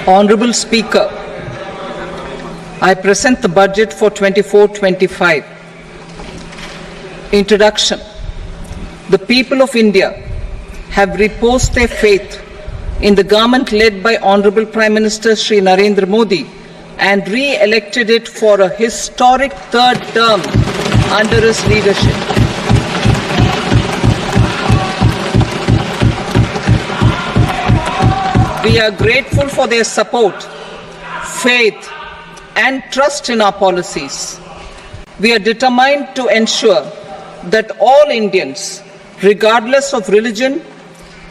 Honorable Speaker, I present the budget for 24-25. Introduction. The people of India have reposed their faith in the government led by Honorable Prime Minister Shri Narendra Modi and re-elected it for a historic third term under his leadership. We are grateful for their support, faith, and trust in our policies. We are determined to ensure that all Indians, regardless of religion,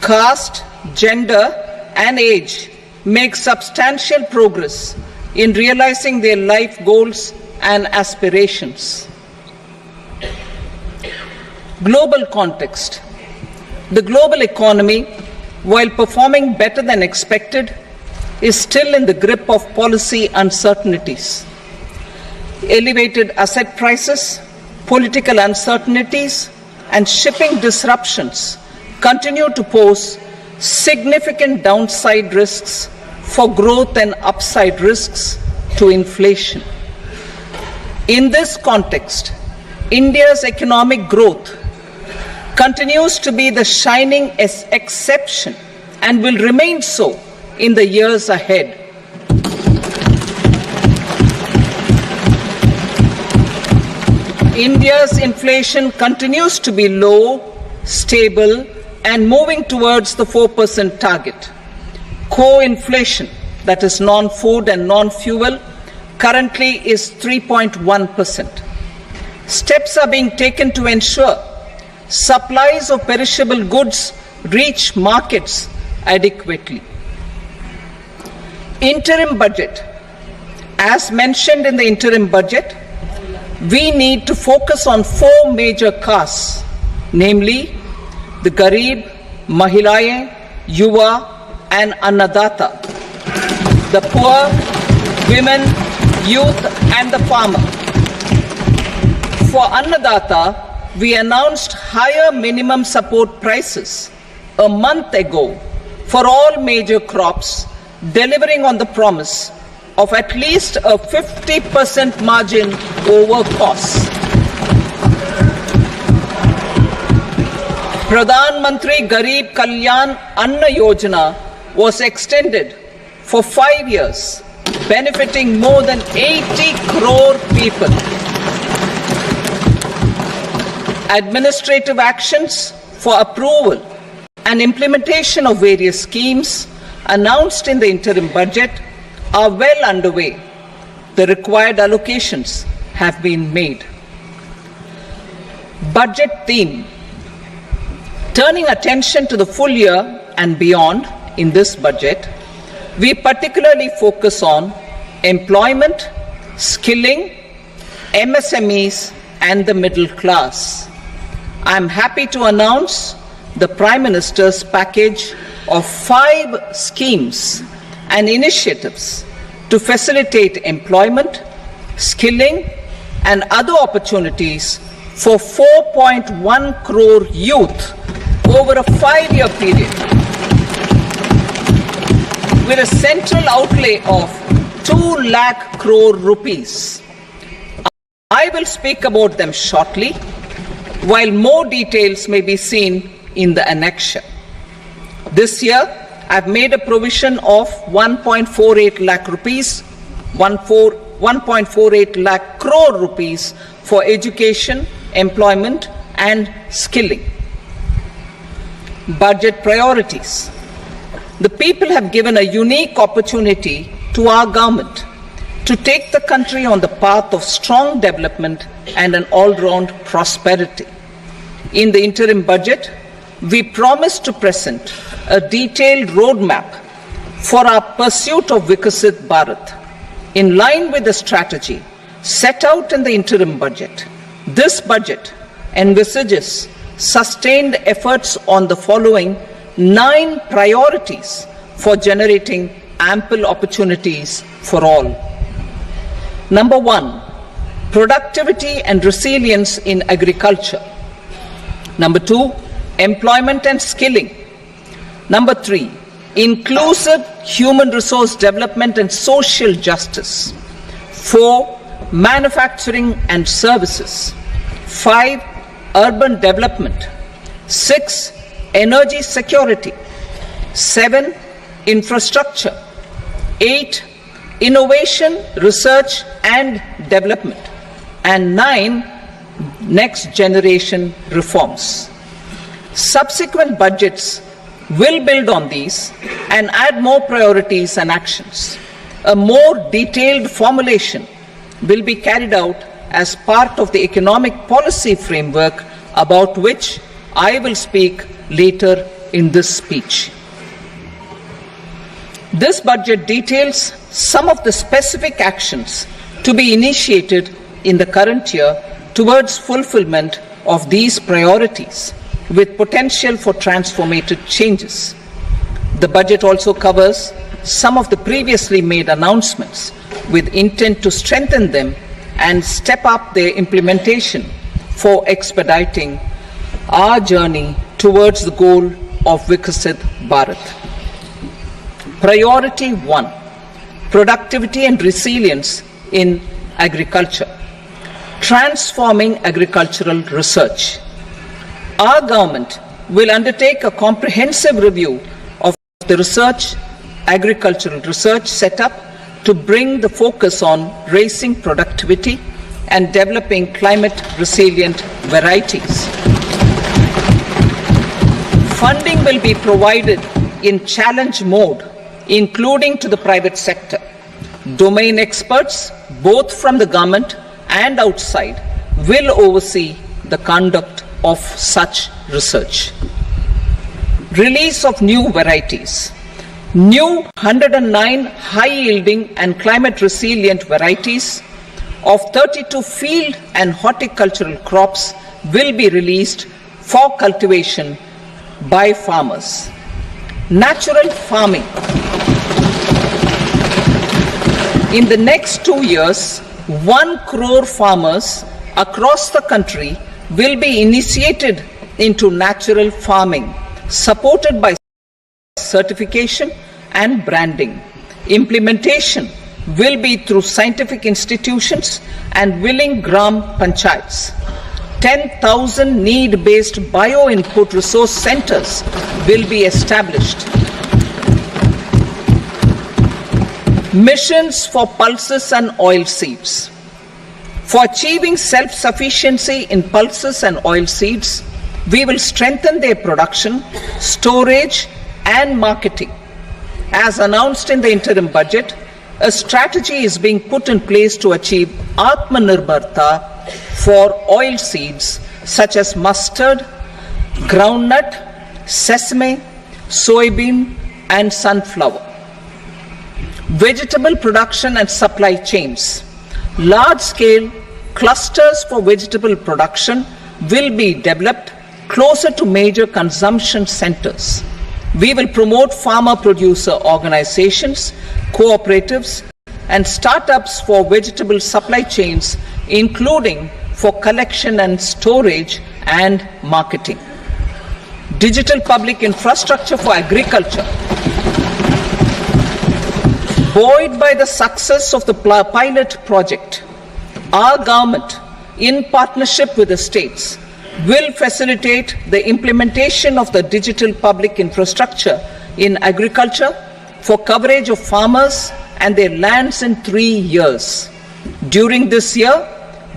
caste, gender, and age, make substantial progress in realizing their life goals and aspirations. Global context. The global economy, while performing better than expected, is still in the grip of policy uncertainties. Elevated asset prices, political uncertainties, and shipping disruptions continue to pose significant downside risks for growth and upside risks to inflation. In this context, India's economic growth continues to be the shining exception and will remain so in the years ahead. India's inflation continues to be low, stable, and moving towards the 4% target. Core inflation, that is non-food and non-fuel, currently is 3.1%. Steps are being taken to ensure supplies of perishable goods reach markets adequately. Interim budget. As mentioned in the interim budget, we need to focus on four major castes, namely the Garib, Mahilaye, Yuva, and Annadata, the poor, women, youth, and the farmer. For Annadata, we announced higher minimum support prices a month ago for all major crops, delivering on the promise of at least a 50% margin over costs. Pradhan Mantri Garib Kalyan Anna Yojana was extended for 5 years, benefiting more than 80 crore people. Administrative actions for approval and implementation of various schemes announced in the interim budget are well underway. The required allocations have been made. Budget theme. Turning attention to the full year and beyond in this budget, we particularly focus on employment, skilling, MSMEs, and the middle class. I am happy to announce the Prime Minister's package of 5 schemes and initiatives to facilitate employment, skilling, and other opportunities for 4.1 crore youth over a 5-year period, with a central outlay of 2 lakh crore rupees. I will speak about them shortly, while more details may be seen in the annexure. This year, I've made a provision of 1.48 lakh rupees, 1.48 lakh crore rupees for education, employment, and skilling. Budget priorities. The people have given a unique opportunity to our government to take the country on the path of strong development and an all-round prosperity. In the interim budget, we promise to present a detailed roadmap for our pursuit of Vikasit Bharat. In line with the strategy set out in the interim budget, this budget envisages sustained efforts on the following 9 priorities for generating ample opportunities for all. Number 1, productivity and resilience in agriculture. Number 2, employment and skilling. Number 3, inclusive human resource development and social justice. 4. Manufacturing and services. 5. Urban development. 6. Energy security. 7. Infrastructure. 8. Innovation, research and development. And 9. Next generation reforms. Subsequent budgets will build on these and add more priorities and actions. A more detailed formulation will be carried out as part of the economic policy framework about which I will speak later in this speech. This budget details some of the specific actions to be initiated in the current year towards fulfillment of these priorities, with potential for transformative changes. The budget also covers some of the previously made announcements with intent to strengthen them and step up their implementation for expediting our journey towards the goal of Viksit Bharat. Priority 1. Productivity and resilience in agriculture. Transforming agricultural research. Our government will undertake a comprehensive review of the agricultural research setup to bring the focus on raising productivity and developing climate-resilient varieties. Funding will be provided in challenge mode, including to the private sector. Domain experts, both from the government and outside, will oversee the conduct of such research. Release of new varieties. New 109 high-yielding and climate-resilient varieties of 32 field and horticultural crops will be released for cultivation by farmers. Natural farming. In the next 2 years, 1 crore farmers across the country will be initiated into natural farming, supported by certification and branding. Implementation will be through scientific institutions and willing gram panchayats. 10,000 need-based bio-input resource centers will be established. Missions for pulses and oilseeds. For achieving self-sufficiency in pulses and oilseeds, we will strengthen their production, storage and marketing. As announced in the interim budget, a strategy is being put in place to achieve Atmanirbharta for oilseeds such as mustard, groundnut, sesame, soybean and sunflower. Vegetable production and supply chains. Large-scale clusters for vegetable production will be developed closer to major consumption centers. We will promote farmer-producer organizations, cooperatives, and startups for vegetable supply chains, including for collection and storage and marketing. Digital public infrastructure for agriculture. Buoyed by the success of the pilot project, our government, in partnership with the states, will facilitate the implementation of the digital public infrastructure in agriculture for coverage of farmers and their lands in 3 years. During this year,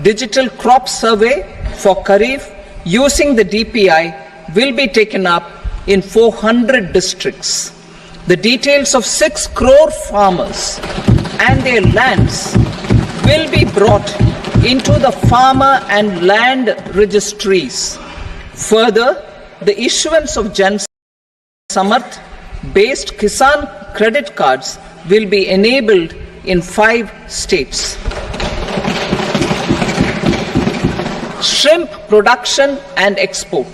digital crop survey for Kharif using the DPI will be taken up in 400 districts. The details of 6 crore farmers and their lands will be brought into the farmer and land registries. Further, the issuance of Jan Samarth based Kisan credit cards will be enabled in 5 states. Shrimp production and export.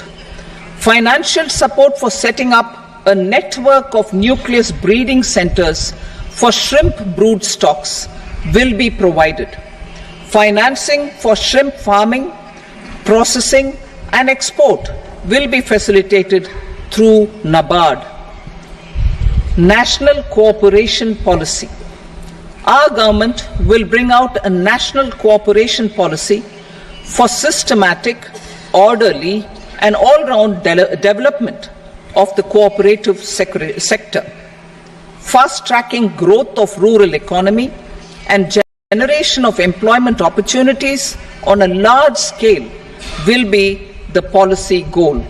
Financial support for setting up a network of nucleus breeding centers for shrimp brood stocks will be provided. Financing for shrimp farming, processing and export will be facilitated through NABARD. National cooperation policy. Our government will bring out a national cooperation policy for systematic, orderly, and all-round development of the cooperative sector, fast-tracking growth of rural economy and generation of employment opportunities on a large scale will be the policy goal.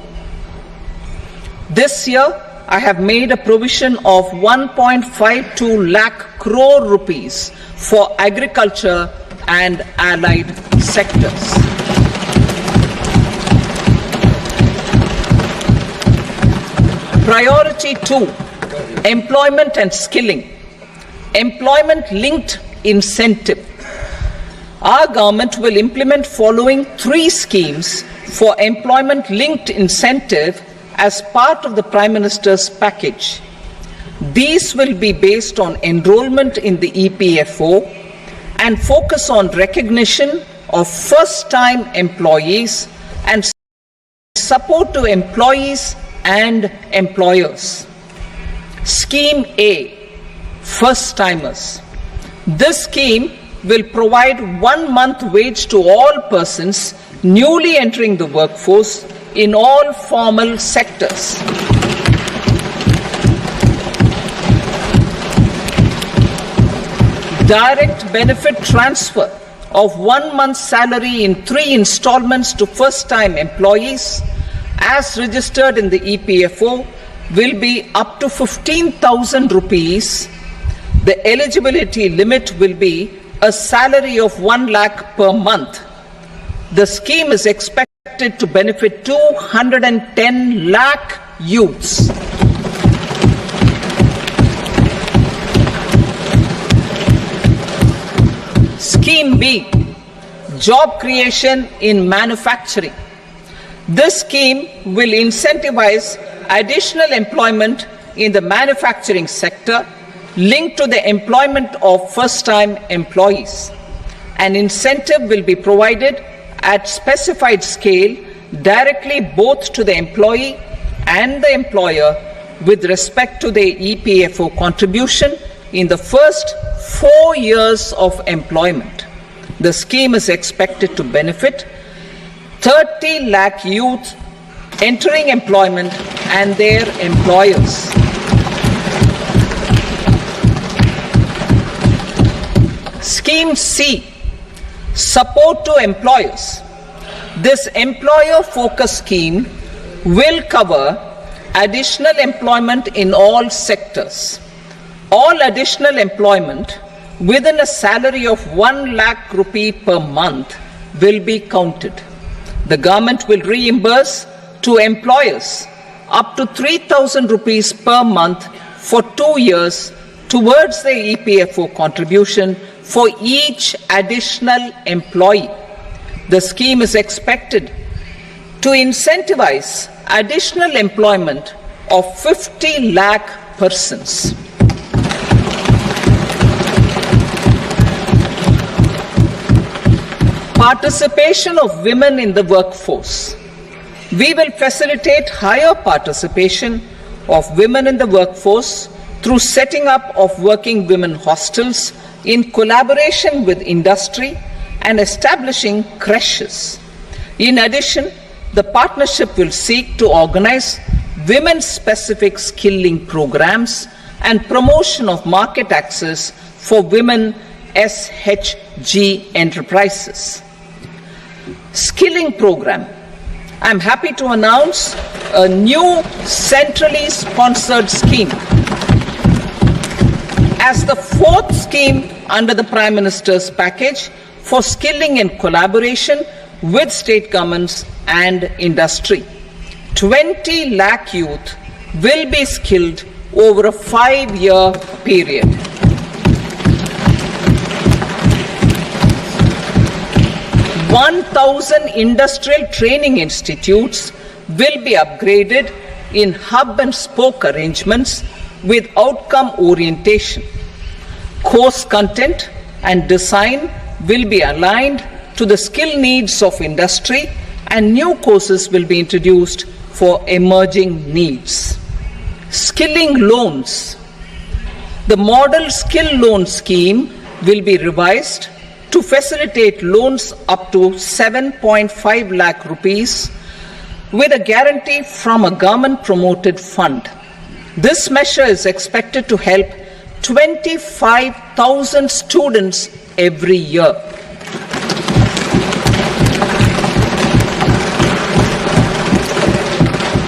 This year, I have made a provision of 1.52 lakh crore rupees for agriculture and allied sectors. Priority 2, employment and skilling. Employment-linked incentive. Our government will implement following 3 schemes for employment-linked incentive as part of the Prime Minister's package. These will be based on enrollment in the EPFO and focus on recognition of first-time employees and support to employees and employers. Scheme A, first-timers. This scheme will provide 1 month wage to all persons newly entering the workforce in all formal sectors. Direct benefit transfer of 1 month's salary in 3 installments to first-time employees as registered in the EPFO will be up to 15,000 rupees. The eligibility limit will be a salary of 1 lakh per month. The scheme is expected to benefit 210 lakh youths. Scheme B, job creation in manufacturing. This scheme will incentivize additional employment in the manufacturing sector linked to the employment of first-time employees. An incentive will be provided at specified scale directly both to the employee and the employer with respect to the EPFO contribution in the first 4 years of employment. The scheme is expected to benefit 30 lakh youth entering employment and their employers. Scheme C, support to employers. This employer-focused scheme will cover additional employment in all sectors. All additional employment within a salary of 1 lakh rupee per month will be counted. The government will reimburse to employers up to 3,000 rupees per month for 2 years towards the EPFO contribution for each additional employee. The scheme is expected to incentivize additional employment of 50 lakh persons. Participation of women in the workforce. We will facilitate higher participation of women in the workforce through setting up of working women hostels in collaboration with industry and establishing creches. In addition, the partnership will seek to organize women-specific skilling programs and promotion of market access for women SHG enterprises. Skilling program. I am happy to announce a new centrally sponsored scheme as the 4th scheme under the Prime Minister's package for skilling in collaboration with state governments and industry. 20 lakh youth will be skilled over a 5-year period. "1,000 industrial training institutes will be upgraded in hub and spoke arrangements with outcome orientation. Course content and design will be aligned to the skill needs of industry and new courses will be introduced for emerging needs. Skilling loans. The model skill loan scheme will be revised to facilitate loans up to 7.5 lakh rupees with a guarantee from a government-promoted fund. This measure is expected to help 25,000 students every year.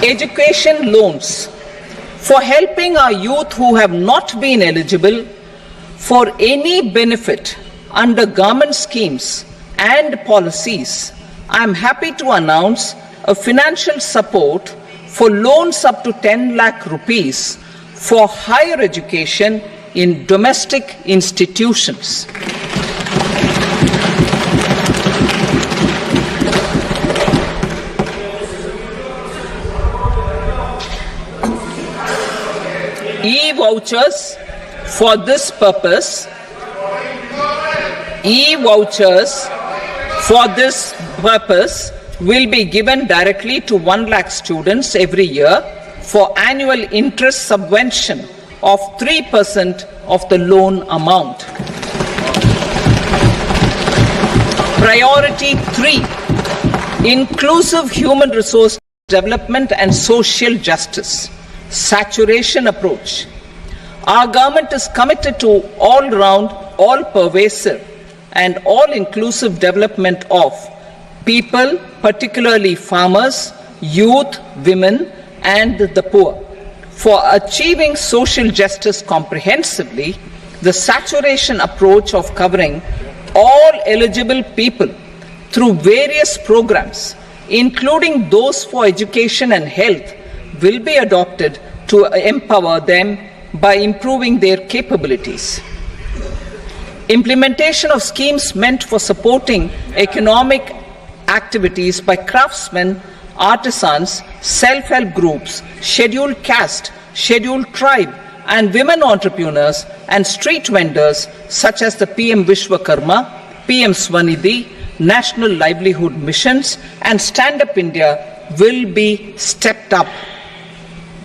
Education loans for helping our youth who have not been eligible for any benefit under government schemes and policies. I am happy to announce a financial support for loans up to 10 lakh rupees for higher education in domestic institutions. E-vouchers for this purpose. E-vouchers for this purpose will be given directly to 1 lakh students every year for annual interest subvention of 3% of the loan amount. Priority 3, inclusive human resource development and social justice. Saturation approach. Our government is committed to all-round, all-pervasive and all-inclusive development of people, particularly farmers, youth, women and the poor. For achieving social justice comprehensively, the saturation approach of covering all eligible people through various programs, including those for education and health, will be adopted to empower them by improving their capabilities. Implementation of schemes meant for supporting economic activities by craftsmen, artisans, self-help groups, scheduled caste, scheduled tribe, and women entrepreneurs and street vendors such as the PM Vishwakarma, PM Swanidhi, National Livelihood Missions, and Stand Up India will be stepped up.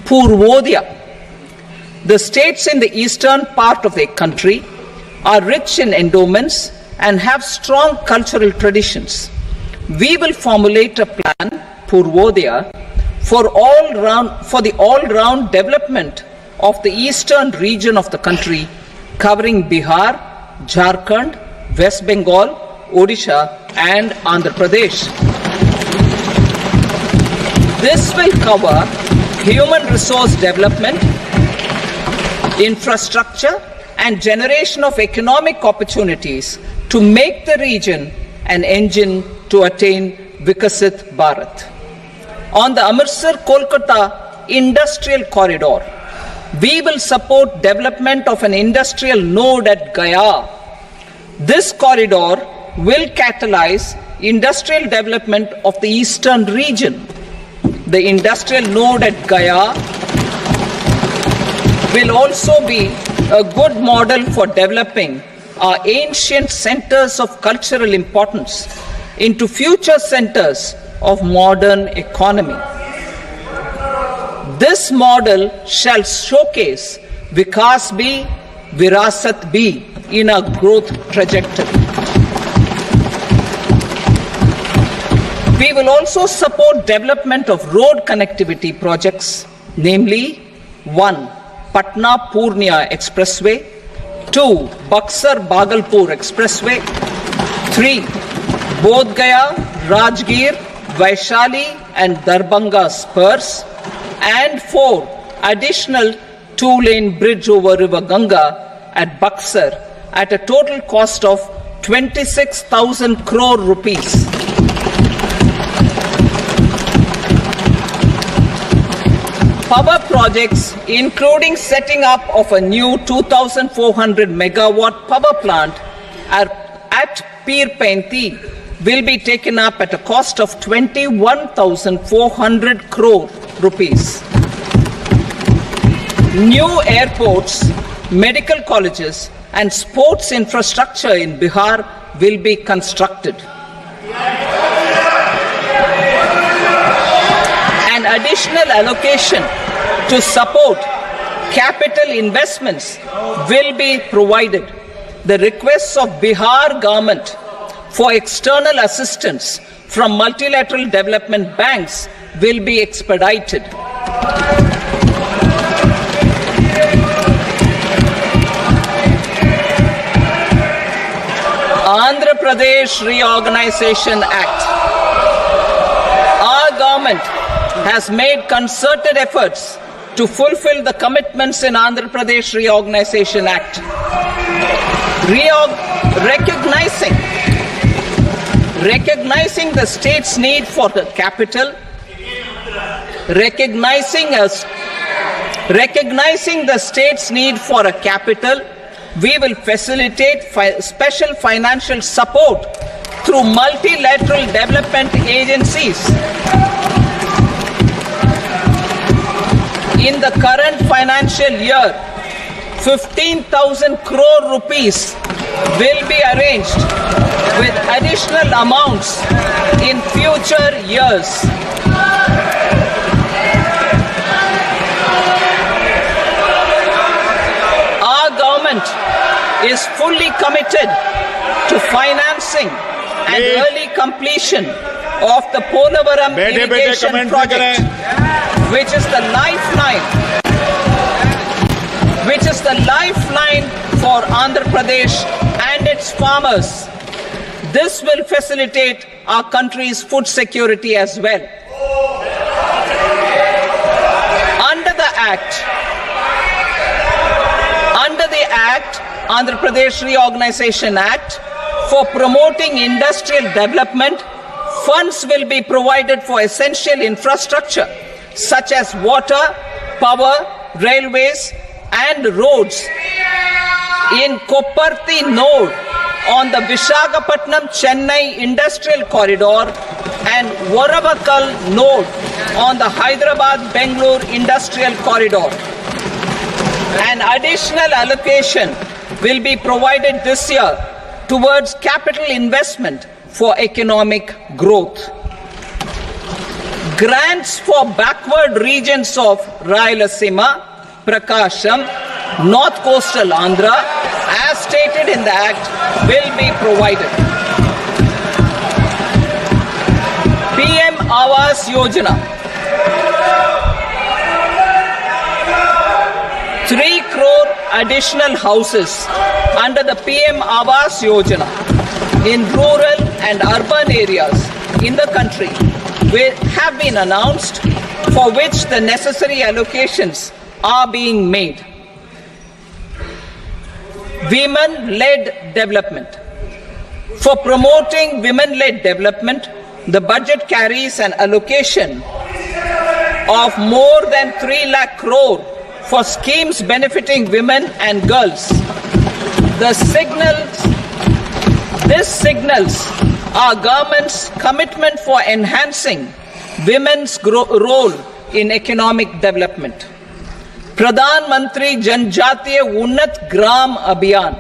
Purvodaya. The states in the eastern part of the country are rich in endowments and have strong cultural traditions. We will formulate a plan, Purvodaya, for the all-round development of the eastern region of the country, covering Bihar, Jharkhand, West Bengal, Odisha, and Andhra Pradesh. This will cover human resource development, infrastructure, and generation of economic opportunities to make the region an engine to attain Vikasit Bharat. On the Amritsar-Kolkata Industrial Corridor, we will support development of an industrial node at Gaya. This corridor will catalyze industrial development of the eastern region. The industrial node at Gaya will also be a good model for developing our ancient centers of cultural importance into future centers of modern economy. This model shall showcase Vikas B, Virasat B in our growth trajectory. We will also support development of road connectivity projects, namely 1. Patna-Purnia Expressway, 2. Buxar-Bhagalpur Expressway, 3. Bodh Gaya, Rajgir, Vaishali and Darbhanga spurs, and 4. Additional 2-lane bridge over River Ganga at Buxar at a total cost of 26,000 crore rupees. Power projects, including setting up of a new 2,400 megawatt power plant at Pir Painti, will be taken up at a cost of 21,400 crore rupees. New airports, medical colleges, and sports infrastructure in Bihar will be constructed. An additional allocation to support capital investments will be provided. The requests of Bihar government for external assistance from multilateral development banks will be expedited. Andhra Pradesh Reorganization Act. Our government has made concerted efforts to fulfill the commitments in Andhra Pradesh Reorganization Act. Recognizing the state's need for the capital, recognizing the state's need for a capital, we will facilitate special financial support through multilateral development agencies. In the current financial year, 15,000 crore rupees will be arranged with additional amounts in future years. Our government is fully committed to financing and early completion of the Polavaram irrigation project, which is the lifeline for Andhra Pradesh and its farmers. This will facilitate our country's food security as well. Under the Andhra Pradesh Reorganization Act, for promoting industrial development, funds will be provided for essential infrastructure such as water, power, railways, and roads. In Kopparthi node on the Visakhapatnam-Chennai Industrial Corridor and Varavakal node on the Hyderabad-Bangalore Industrial Corridor. An additional allocation will be provided this year towards capital investment for economic growth. Grants for backward regions of Rayalaseema, Prakasham, North Coastal Andhra, as stated in the Act, will be provided. PM Awas Yojana. 3 crore additional houses under the PM Awas Yojana in rural and urban areas in the country have been announced, for which the necessary allocations are being made. Women-led development. For promoting women-led development, the budget carries an allocation of more than 3 lakh crore for schemes benefiting women and girls. This signals our government's commitment for enhancing women's role in economic development. Pradhan Mantri Janjatiya Unnat Gram Abhiyan.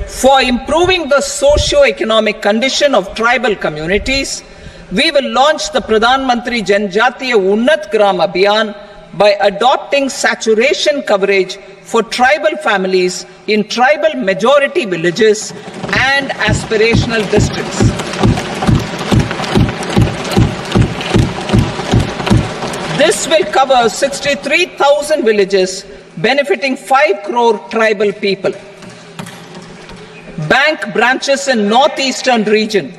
For improving the socio-economic condition of tribal communities, we will launch the Pradhan Mantri Janjatiya Unnat Gram Abhiyan by adopting saturation coverage for tribal families in tribal majority villages and aspirational districts. This will cover 63,000 villages, benefiting 5 crore tribal people. Bank branches in northeastern region.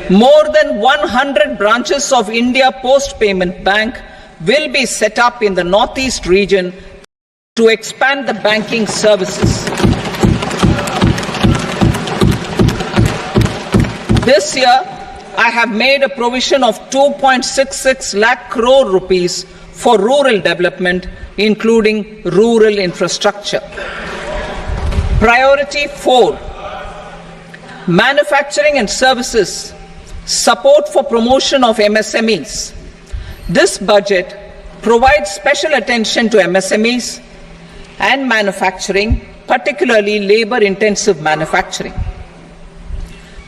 More than 100 branches of India Post Payment Bank will be set up in the northeast region to expand the banking services. This year, I have made a provision of 2.66 lakh crore rupees for rural development, including rural infrastructure. Priority 4, manufacturing and services, support for promotion of MSMEs. This budget provides special attention to MSMEs and manufacturing, particularly labor-intensive manufacturing.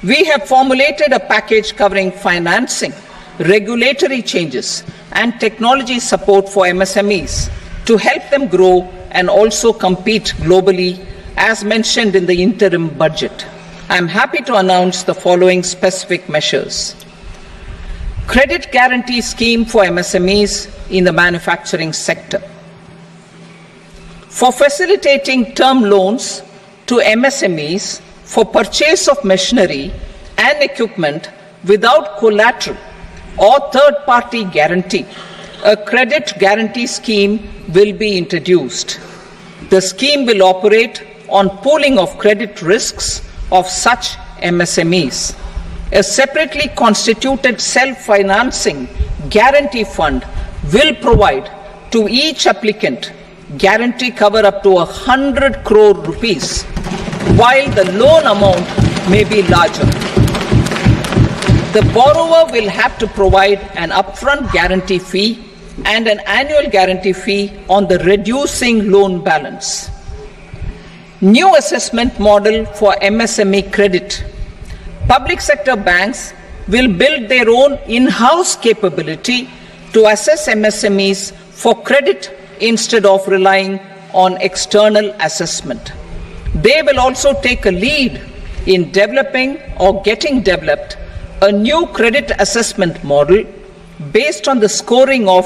We have formulated a package covering financing, regulatory changes, and technology support for MSMEs to help them grow and also compete globally, as mentioned in the interim budget. I am happy to announce the following specific measures. Credit guarantee scheme for MSMEs in the manufacturing sector. For facilitating term loans to MSMEs for purchase of machinery and equipment without collateral or third-party guarantee, a credit guarantee scheme will be introduced. The scheme will operate on pooling of credit risks of such MSMEs. A separately constituted self-financing guarantee fund will provide to each applicant guarantee cover up to 100 crore rupees, while the loan amount may be larger. The borrower will have to provide an upfront guarantee fee and an annual guarantee fee on the reducing loan balance. New assessment model for MSME credit. Public sector banks will build their own in-house capability to assess MSMEs for credit instead of relying on external assessment. They will also take a lead in developing or getting developed a new credit assessment model based on the scoring of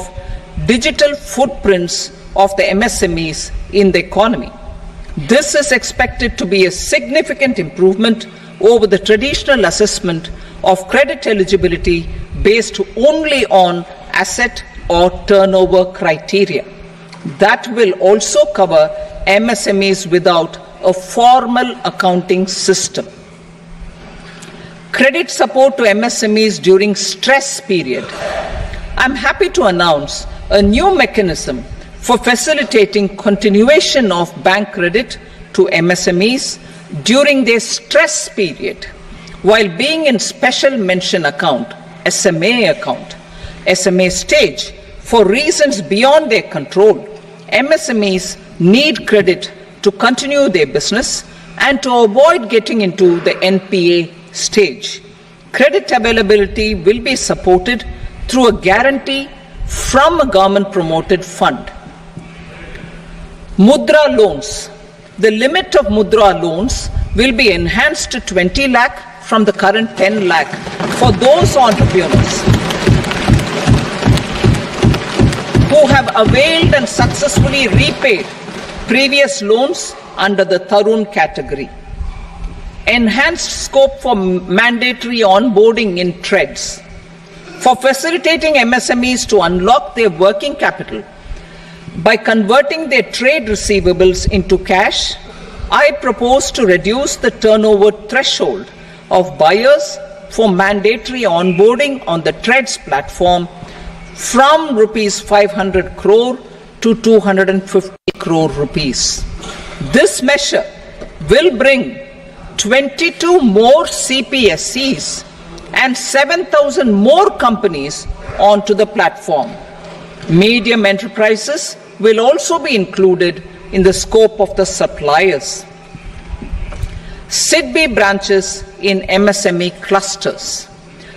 digital footprints of the MSMEs in the economy. This is expected to be a significant improvement over the traditional assessment of credit eligibility based only on asset or turnover criteria. That will also cover MSMEs without a formal accounting system. Credit support to MSMEs during stress period. I'm happy to announce a new mechanism for facilitating continuation of bank credit to MSMEs during their stress period while being in special mention account, SMA stage. For reasons beyond their control, MSMEs need credit to continue their business and to avoid getting into the NPA stage. Credit availability will be supported through a guarantee from a government-promoted fund. Mudra loans. The limit of Mudra loans will be enhanced to 20 lakh from the current 10 lakh for those entrepreneurs who have availed and successfully repaid previous loans under the Tarun category. Enhanced scope for mandatory onboarding in trades. For facilitating MSMEs to unlock their working capital by converting their trade receivables into cash, I propose to reduce the turnover threshold of buyers for mandatory onboarding on the trades platform from rupees 500 crore to 250 crore rupees. This measure will bring 22 more CPSCs and 7,000 more companies onto the platform. Medium enterprises will also be included in the scope of the suppliers. SIDBI branches in MSME clusters.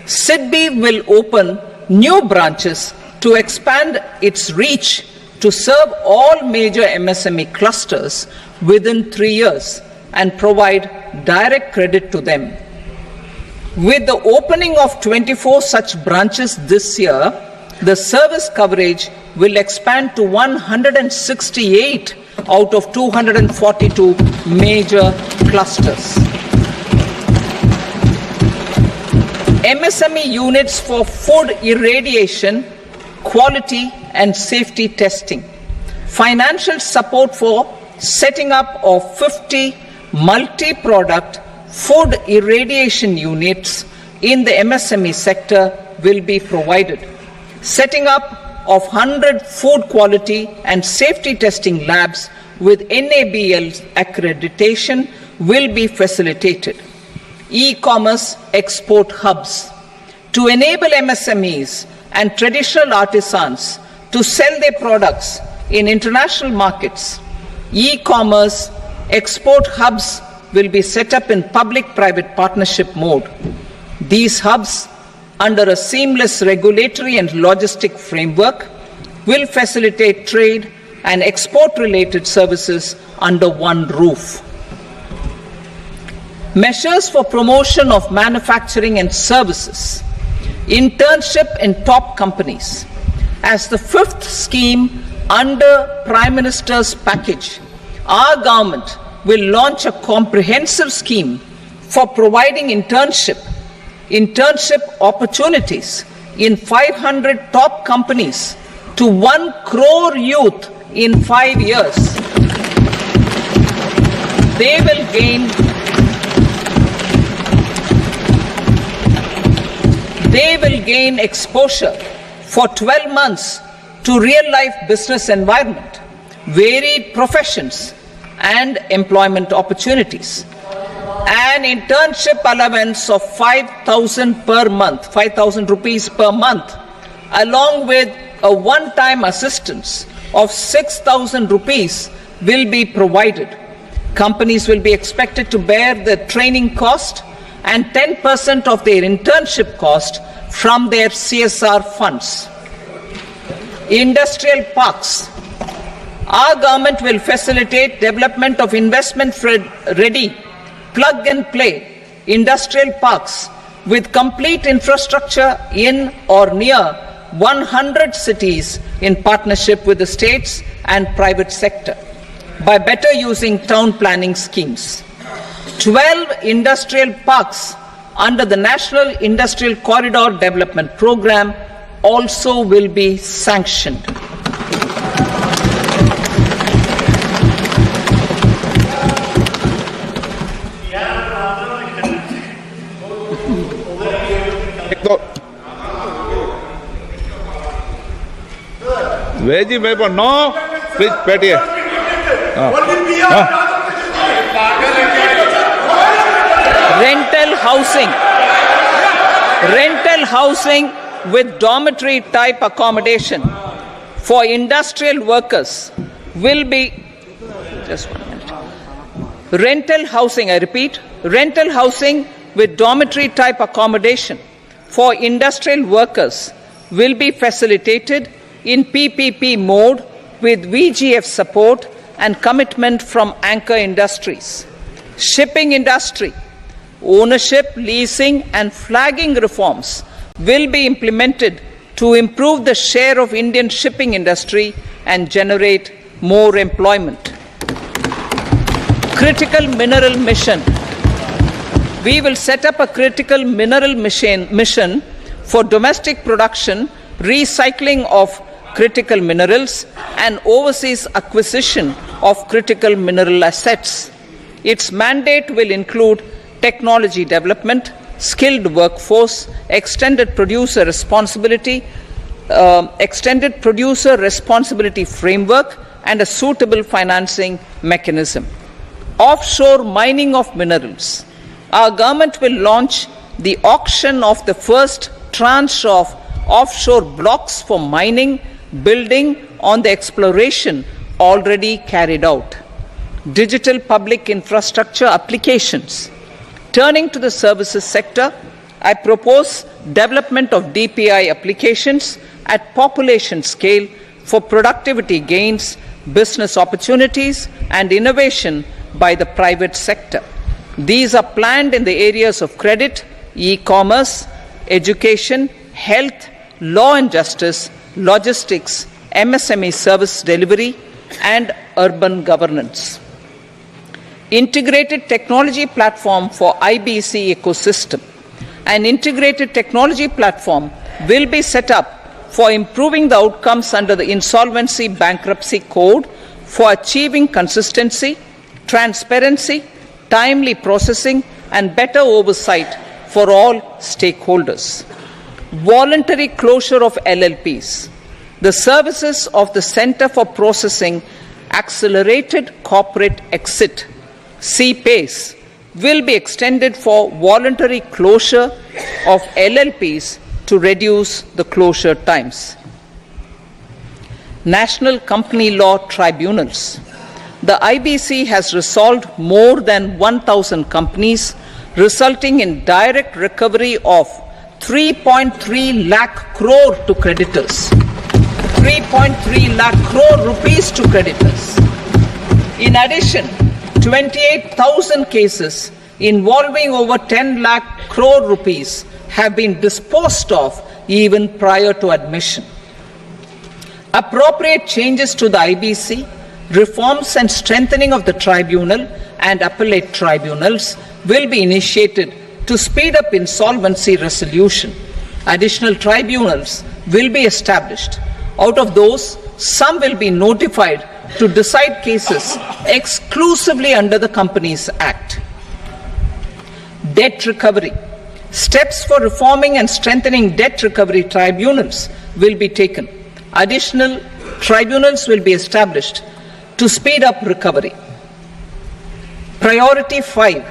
SIDBI will open new branches to expand its reach to serve all major MSME clusters within 3 years and provide direct credit to them. With the opening of 24 such branches this year, the service coverage will expand to 168 out of 242 major clusters. MSME units for food irradiation, quality and safety testing. Financial support for setting up of 50 multi-product food irradiation units in the MSME sector will be provided. Setting up of 100 food quality and safety testing labs with NABL accreditation will be facilitated. E-commerce export hubs. To enable MSMEs and traditional artisans to sell their products in international markets, e-commerce export hubs will be set up in public-private partnership mode. These hubs, under a seamless regulatory and logistic framework, will facilitate trade and export-related services under one roof. Measures for promotion of manufacturing and services. Internship in top companies. As the fifth scheme under Prime Minister's package, our government will launch a comprehensive scheme for providing internship opportunities in 500 top companies to 1 crore youth in 5 years. They will gain exposure for 12 months to real-life business environment, varied professions, and employment opportunities. An internship allowance of 5,000 per month, 5,000 rupees per month, along with a one-time assistance of 6,000 rupees will be provided. Companies will be expected to bear the training cost and 10% of their internship cost from their CSR funds. Industrial parks. Our government will facilitate development of investment-ready, plug-and-play industrial parks with complete infrastructure in or near 100 cities in partnership with the states and private sector by better using town planning schemes. 12 industrial parks under the National Industrial Corridor Development Program also will be sanctioned. Veji paper, no. Please, Petty. Rental housing with dormitory type accommodation for industrial workers will be, just 1 minute. Rental housing, I repeat, rental housing with dormitory type accommodation for industrial workers will be facilitated in PPP mode with VGF support and commitment from anchor industries. Shipping industry, ownership, leasing and flagging reforms will be implemented to improve the share of Indian shipping industry and generate more employment. Critical mineral mission. We will set up a critical mineral mission for domestic production, recycling of critical minerals and overseas acquisition of critical mineral assets. Its mandate will include technology development, skilled workforce, extended producer responsibility framework, and a suitable financing mechanism. Offshore mining of minerals. Our government will launch the auction of the first tranche of offshore blocks for mining, building on the exploration already carried out. Digital public infrastructure applications. Turning to the services sector, I propose development of DPI applications at population scale for productivity gains, business opportunities, and innovation by the private sector. These are planned in the areas of credit, e-commerce, education, health, law and justice, logistics, MSME service delivery, and urban governance. Integrated technology platform for IBC ecosystem. An integrated technology platform will be set up for improving the outcomes under the Insolvency Bankruptcy Code for achieving consistency, transparency, timely processing, and better oversight for all stakeholders. Voluntary closure of LLPs. The services of the Center for Processing Accelerated Corporate Exit, CPACE, will be extended for voluntary closure of LLPs to reduce the closure times. National Company Law Tribunals. The IBC has resolved more than 1,000 companies, resulting in direct recovery of 3.3 lakh crore to creditors. 3.3 lakh crore rupees to creditors. In addition, 28,000 cases involving over 10 lakh crore rupees have been disposed of even prior to admission. Appropriate changes to the IBC, reforms and strengthening of the tribunal and appellate tribunals will be initiated to speed up insolvency resolution. Additional tribunals will be established. Out of those, some will be notified to decide cases exclusively under the Companies Act. Debt recovery. Steps for reforming and strengthening debt recovery tribunals will be taken. Additional tribunals will be established to speed up recovery. Priority 5,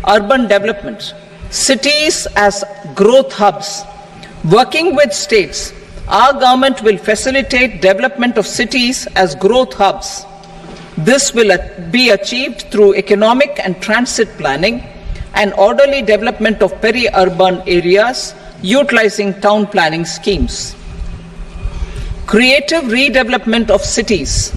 urban development. Cities as growth hubs. Working with states, our government will facilitate development of cities as growth hubs. This will be achieved through economic and transit planning and orderly development of peri-urban areas utilizing town planning schemes. Creative redevelopment of cities.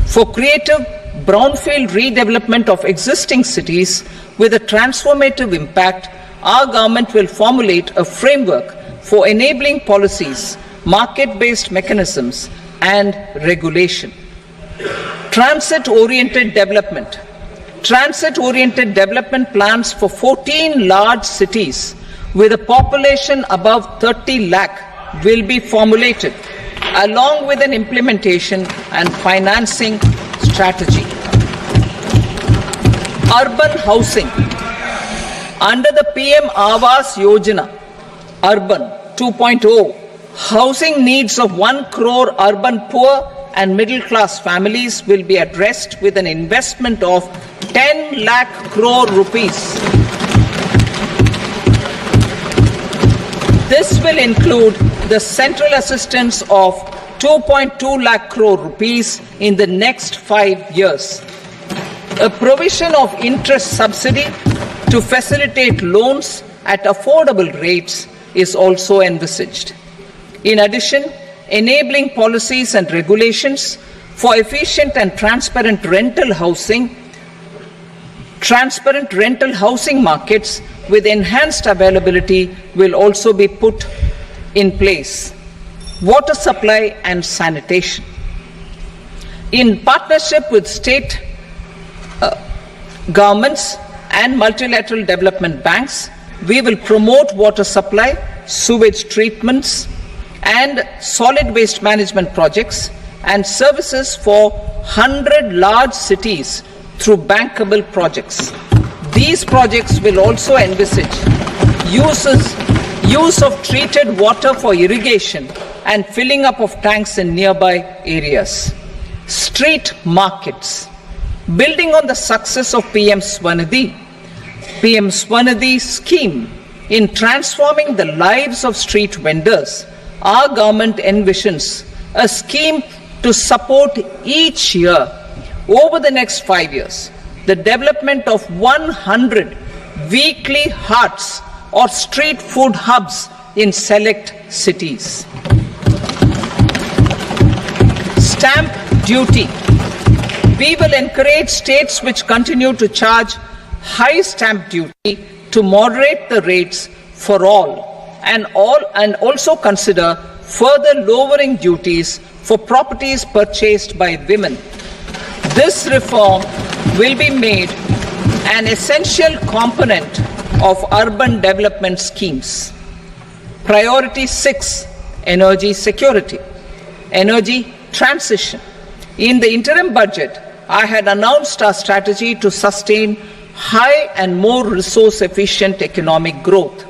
For creative brownfield redevelopment of existing cities with a transformative impact, our government will formulate a framework for enabling policies, market-based mechanisms, and regulation. Transit-oriented development. Transit-oriented development plans for 14 large cities with a population above 30 lakh will be formulated, along with an implementation and financing strategy. Urban housing. Under the PM Awas Yojana, Urban 2.0, housing needs of 1 crore urban poor and middle-class families will be addressed with an investment of 10 lakh crore rupees. This will include the central assistance of 2.2 lakh crore rupees in the next 5 years. A provision of interest subsidy to facilitate loans at affordable rates is also envisaged. In addition, enabling policies and regulations for efficient and transparent rental housing markets with enhanced availability will also be put in place. Water supply and sanitation. In partnership with state governments and multilateral development banks, we will promote water supply, sewage treatments, and solid waste management projects and services for 100 large cities through bankable projects. These projects will also envisage use of treated water for irrigation and filling up of tanks in nearby areas. Street markets. Building on the success of PM Swanidhi scheme in transforming the lives of street vendors, our government envisions a scheme to support each year over the next 5 years the development of 100 weekly hearts or street food hubs in select cities. Stamp duty. We will encourage states which continue to charge high stamp duty to moderate the rates for all and also consider further lowering duties for properties purchased by women. This reform will be made an essential component of urban development schemes. Priority 6, energy security, energy transition. In the interim budget, I had announced our strategy to sustain high and more resource-efficient economic growth,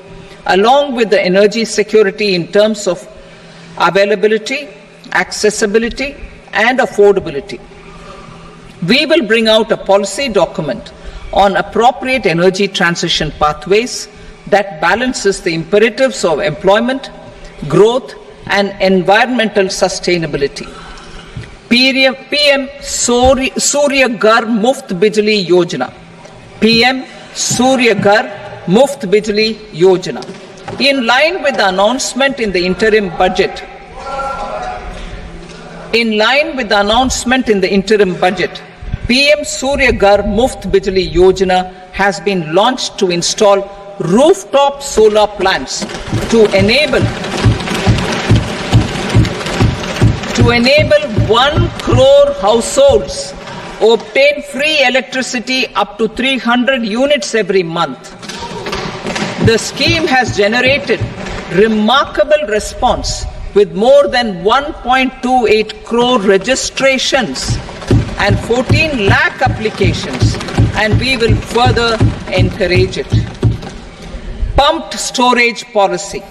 along with the energy security in terms of availability, accessibility, and affordability. We will bring out a policy document on appropriate energy transition pathways that balances the imperatives of employment, growth, and environmental sustainability. PM Surya Ghar Muft Bijli Yojana. PM Surya Ghar Muft Bijli Yojana. In line with the announcement in the interim budget, In line with the announcement in the interim budget, PM Surya Ghar Muft Bijli Yojana has been launched to install rooftop solar plants to enable 1 crore households obtain free electricity up to 300 units every month. The scheme has generated remarkable response with more than 1.28 crore registrations and 14 lakh applications, and we will further encourage it. Pumped storage policy.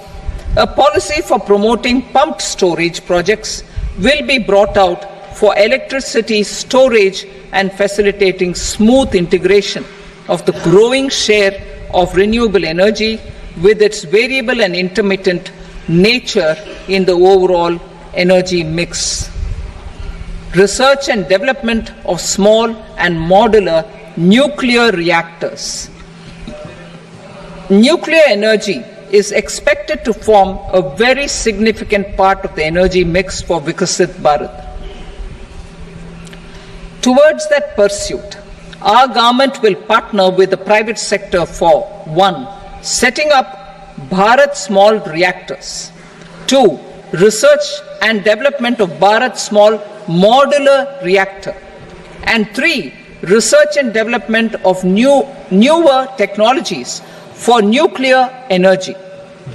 A policy for promoting pumped storage projects will be brought out for electricity storage and facilitating smooth integration of the growing share of renewable energy with its variable and intermittent nature in the overall energy mix. Research and development of small and modular nuclear reactors. Nuclear energy is expected to form a very significant part of the energy mix for Vikasit Bharat. Towards that pursuit, our government will partner with the private sector for 1. Setting up Bharat Small Reactors, 2. Research and development of Bharat Small Modular Reactor, and 3. Research and development of newer technologies for nuclear energy.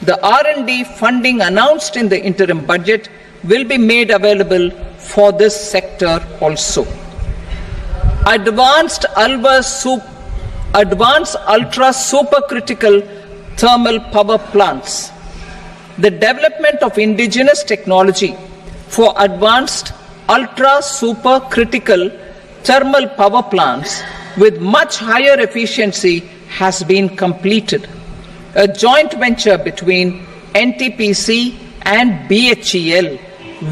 The R&D funding announced in the interim budget will be made available for this sector also. Advanced ultra supercritical thermal power plants. The development of indigenous technology for advanced ultra supercritical thermal power plants with much higher efficiency has been completed. A joint venture between NTPC and BHEL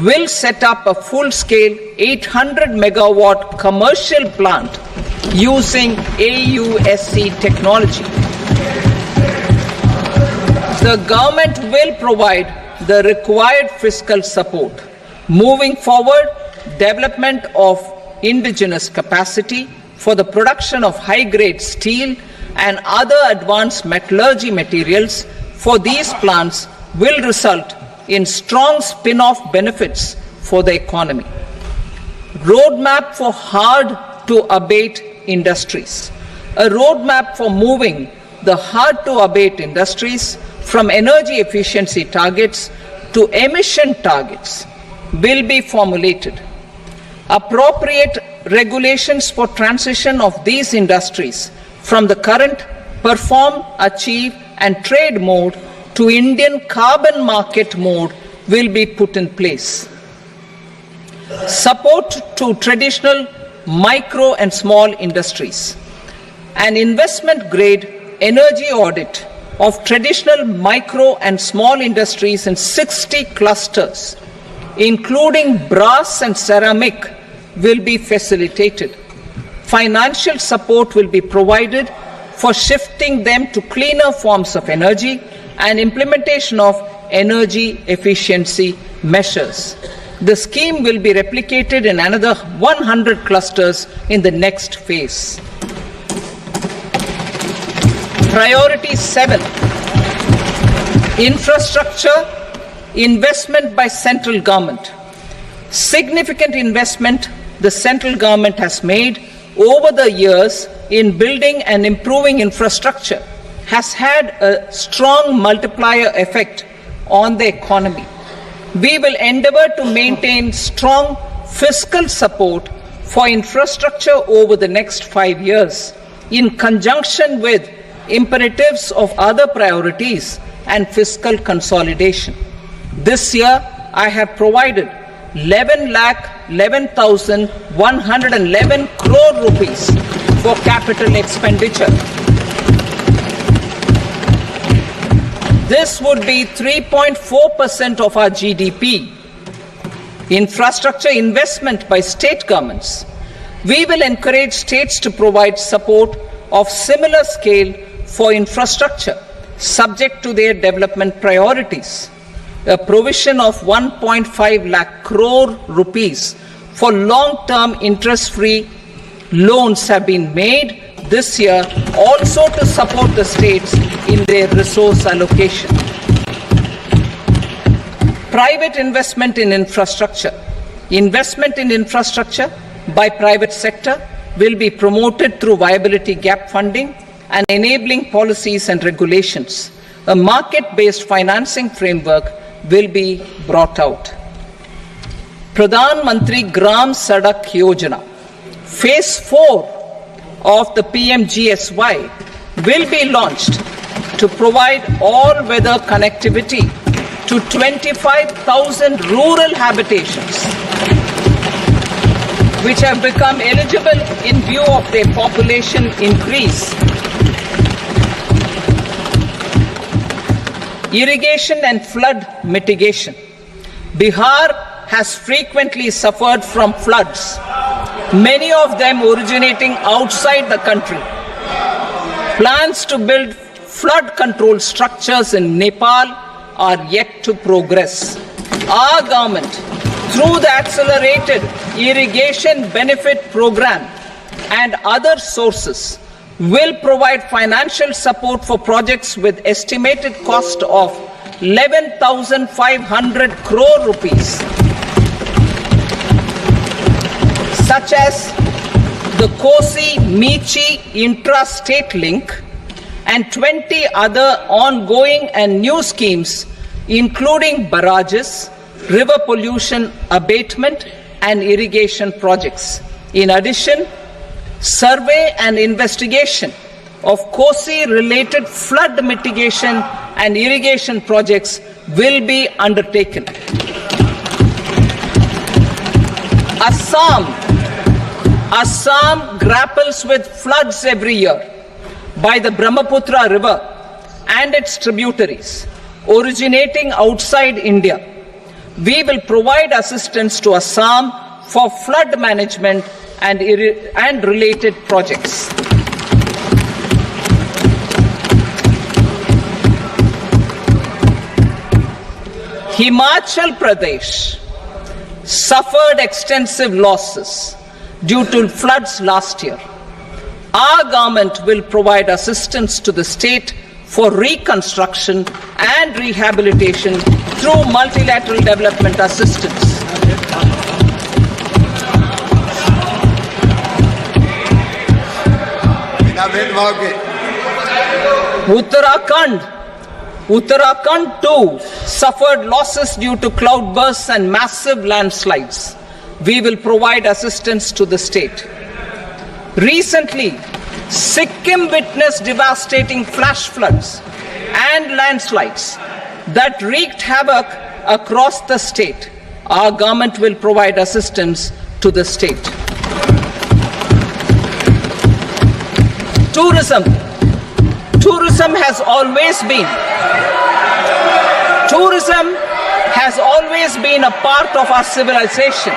will set up a full-scale 800 megawatt commercial plant using AUSC technology. The government will provide the required fiscal support. Moving forward, development of indigenous capacity for the production of high-grade steel and other advanced metallurgy materials for these plants will result in strong spin-off benefits for the economy. Roadmap for hard-to-abate industries. A roadmap for moving the hard-to-abate industries from energy efficiency targets to emission targets will be formulated. Appropriate regulations for transition of these industries from the current perform, achieve and trade mode to Indian carbon market mode will be put in place. Support to traditional micro and small industries. An investment grade energy audit of traditional micro and small industries in 60 clusters, including brass and ceramic, will be facilitated. Financial support will be provided for shifting them to cleaner forms of energy and implementation of energy efficiency measures. The scheme will be replicated in another 100 clusters in the next phase. Priority 7, infrastructure investment by central government. Significant investment the central government has made over the years in building and improving infrastructure has had a strong multiplier effect on the economy. We will endeavor to maintain strong fiscal support for infrastructure over the next 5 years in conjunction with imperatives of other priorities and fiscal consolidation. This year, I have provided 11,11,111 crore rupees for capital expenditure. This would be 3.4% of our GDP. Infrastructure investment by state governments. We will encourage states to provide support of similar scale for infrastructure, subject to their development priorities. a provision of 1.5 lakh crore rupees for long-term interest-free loans have been made this year also to support the states in their resource allocation. Private investment in infrastructure. Investment in infrastructure by private sector will be promoted through viability gap funding and enabling policies and regulations. A market-based financing framework will be brought out. Pradhan Mantri Gram Sadak Yojana, Phase 4 of the PMGSY will be launched to provide all-weather connectivity to 25,000 rural habitations, which have become eligible in view of their population increase. Irrigation and flood mitigation. Bihar has frequently suffered from floods, many of them originating outside the country. Plans to build flood control structures in Nepal are yet to progress. Our government, through the Accelerated Irrigation Benefit Program and other sources, will provide financial support for projects with estimated cost of 11,500 crore rupees, such as the Kosi-Michi intra-state link and 20 other ongoing and new schemes, including barrages, river pollution abatement and irrigation projects. In addition, survey and investigation of Kosi-related flood mitigation and irrigation projects will be undertaken. Assam grapples with floods every year by the Brahmaputra River and its tributaries originating outside India. We will provide assistance to Assam for flood management and related projects. Himachal Pradesh suffered extensive losses due to floods last year. Our government will provide assistance to the state for reconstruction and rehabilitation through multilateral development assistance. Uttarakhand too suffered losses due to cloudbursts and massive landslides. We will provide assistance to the state. Recently, Sikkim witnessed devastating flash floods and landslides that wreaked havoc across the state. Our government will provide assistance to the state. Tourism. Tourism has always been a part of our civilization.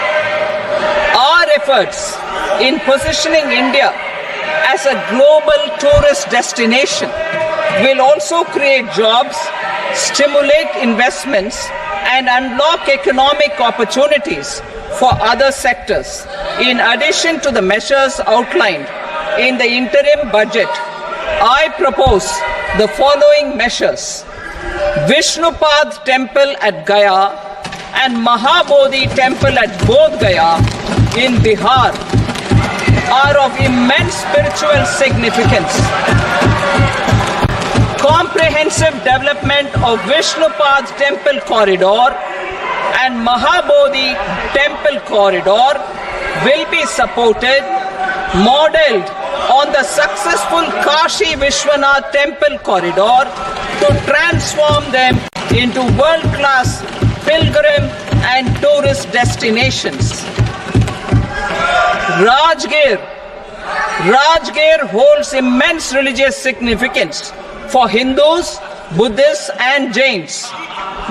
Our efforts in positioning India as a global tourist destination will also create jobs, stimulate investments, and unlock economic opportunities for other sectors. In addition to the measures outlined in the interim budget, I propose the following measures. Vishnupad Temple at Gaya and Mahabodhi Temple at Bodh Gaya in Bihar are of immense spiritual significance. Comprehensive development of Vishnupad Temple Corridor and Mahabodhi Temple Corridor will be supported, modeled on the successful Kashi Vishwanath Temple Corridor to transform them into world-class pilgrim and tourist destinations. Rajgir holds immense religious significance for Hindus, Buddhists and Jains.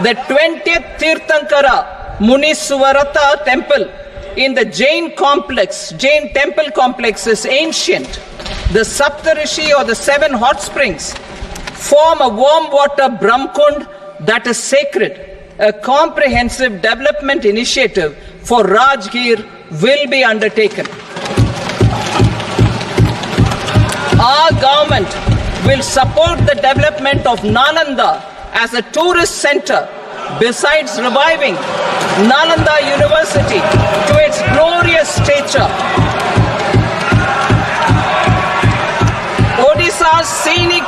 The 20th Tirthankara Muniswarata temple in the Jain temple complex is ancient. The Saptarishi or the 7 hot springs form a warm water Brahmkund that is sacred. a comprehensive development initiative for Rajgir will be undertaken. Our government will support the development of Nalanda as a tourist center, besides reviving Nalanda University to its glorious stature. Odisha's scenic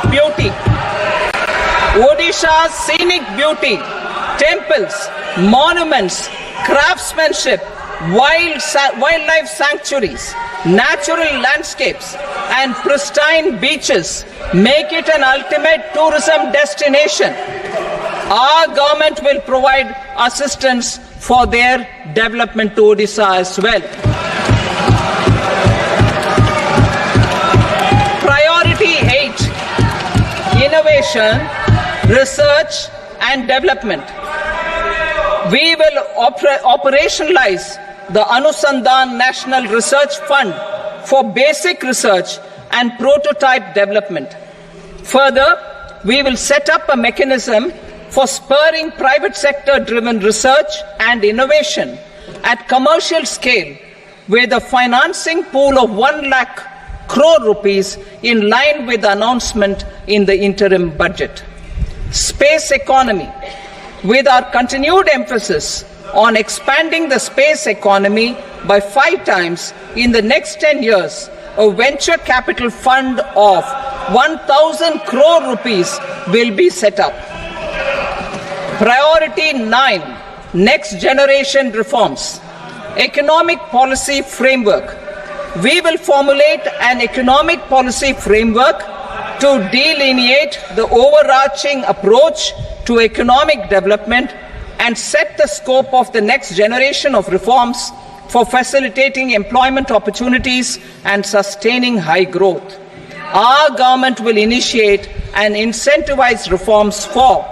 beauty, temples, monuments, craftsmanship, wildlife sanctuaries, natural landscapes, and pristine beaches make it an ultimate tourism destination. Our government will provide assistance for their development to Odisha as well. Priority 8, innovation, research and development. We will operationalize the Anusandhan National Research Fund for basic research and prototype development. Further, we will set up a mechanism for spurring private sector driven research and innovation at commercial scale with a financing pool of 1 lakh crore rupees in line with the announcement in the interim budget. Space economy. With our continued emphasis on expanding the space economy by 5 times in the next 10 years, a venture capital fund of 1,000 crore rupees will be set up. Priority 9, next generation reforms. Economic policy framework. We will formulate an economic policy framework to delineate the overarching approach to economic development and set the scope of the next generation of reforms for facilitating employment opportunities and sustaining high growth. Our government will initiate and incentivize reforms for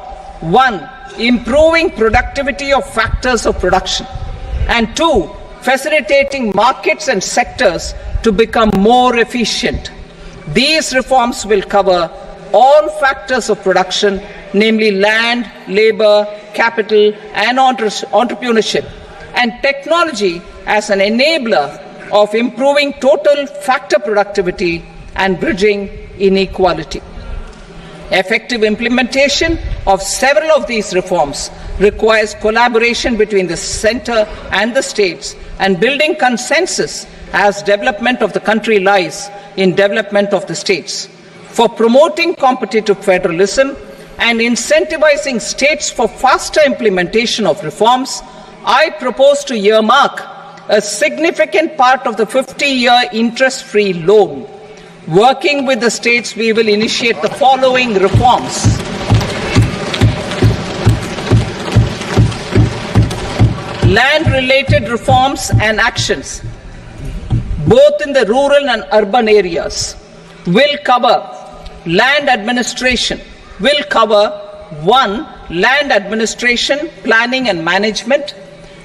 1. Improving productivity of factors of production, and 2. Facilitating markets and sectors to become more efficient. These reforms will cover all factors of production, namely land, labor, capital, and entrepreneurship, and technology as an enabler of improving total factor productivity and bridging inequality. Effective implementation of several of these reforms requires collaboration between the center and the states and building consensus as development of the country lies in development of the states. For promoting competitive federalism and incentivizing states for faster implementation of reforms, I propose to earmark a significant part of the 50-year interest-free loan. Working with the states, we will initiate the following reforms. Land-related reforms and actions, both in the rural and urban areas, will cover land administration, will cover 1. Land administration, planning and management,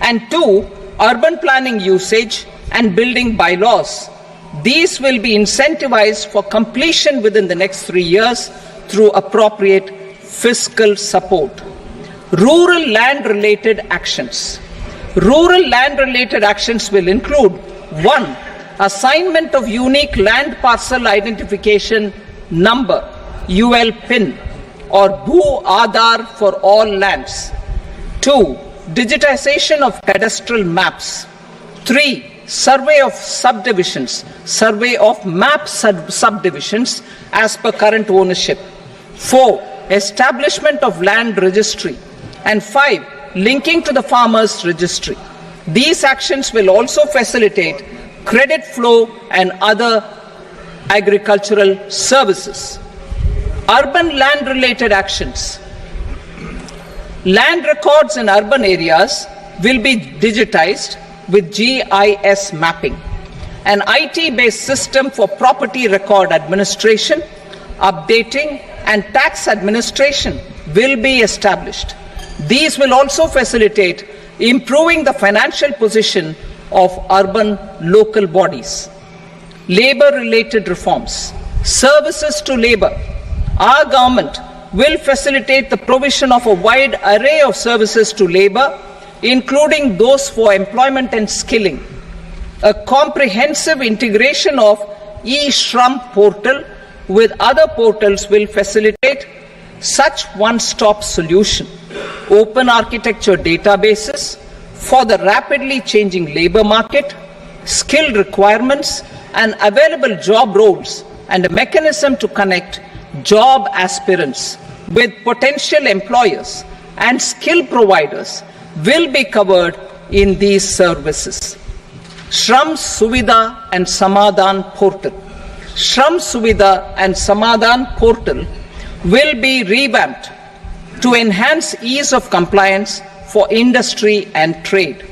and 2. Urban planning usage and building bylaws. These will be incentivized for completion within the next 3 years through appropriate fiscal support. Rural land-related actions. Rural land-related actions will include 1. Assignment of unique land parcel identification number, UL PIN, or Bhu Aadhaar for all lands. 2. Digitization of cadastral maps. 3. Survey of subdivisions, survey of map subdivisions as per current ownership. 4. Establishment of land registry. And 5. Linking to the farmers registry. These actions will also facilitate credit flow and other agricultural services. Urban land related actions. Land records in urban areas will be digitized with GIS mapping. An IT-based system for property record administration, updating, and tax administration will be established. These will also facilitate improving the financial position of urban local bodies. Labor-related reforms. Services to labor. Our government will facilitate the provision of a wide array of services to labor, including those for employment and skilling. A comprehensive integration of e-Shram portal with other portals will facilitate such one-stop solution. Open architecture databases for the rapidly changing labor market, skill requirements and available job roles, and a mechanism to connect job aspirants with potential employers and skill providers will be covered in these services. Shram Suvidha and Samadhan portal. Shram Suvidha and Samadhan portal will be revamped to enhance ease of compliance for industry and trade.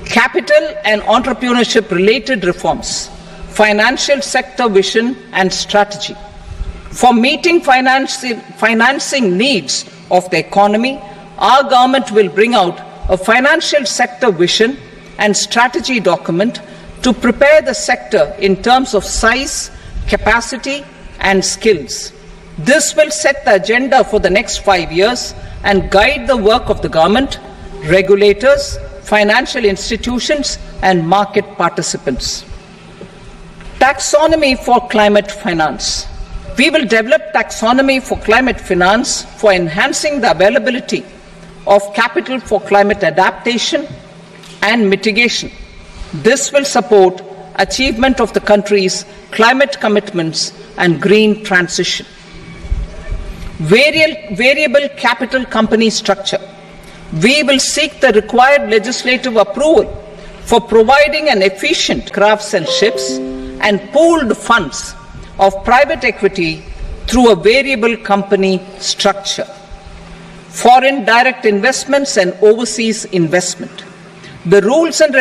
Capital and entrepreneurship related reforms, financial sector vision and strategy. For meeting financing needs of the economy, our government will bring out a financial sector vision and strategy document to prepare the sector in terms of size, capacity, and skills. This will set the agenda for the next 5 years and guide the work of the government, regulators, financial institutions, and market participants. Taxonomy for climate finance. We will develop taxonomy for climate finance for enhancing the availability of capital for climate adaptation and mitigation. This will support achievement of the country's climate commitments and green transition. Variable capital company structure. We will seek the required legislative approval for providing an efficient crafts and ships and pooled funds of private equity through a variable company structure. Foreign direct investments and overseas investment. The rules and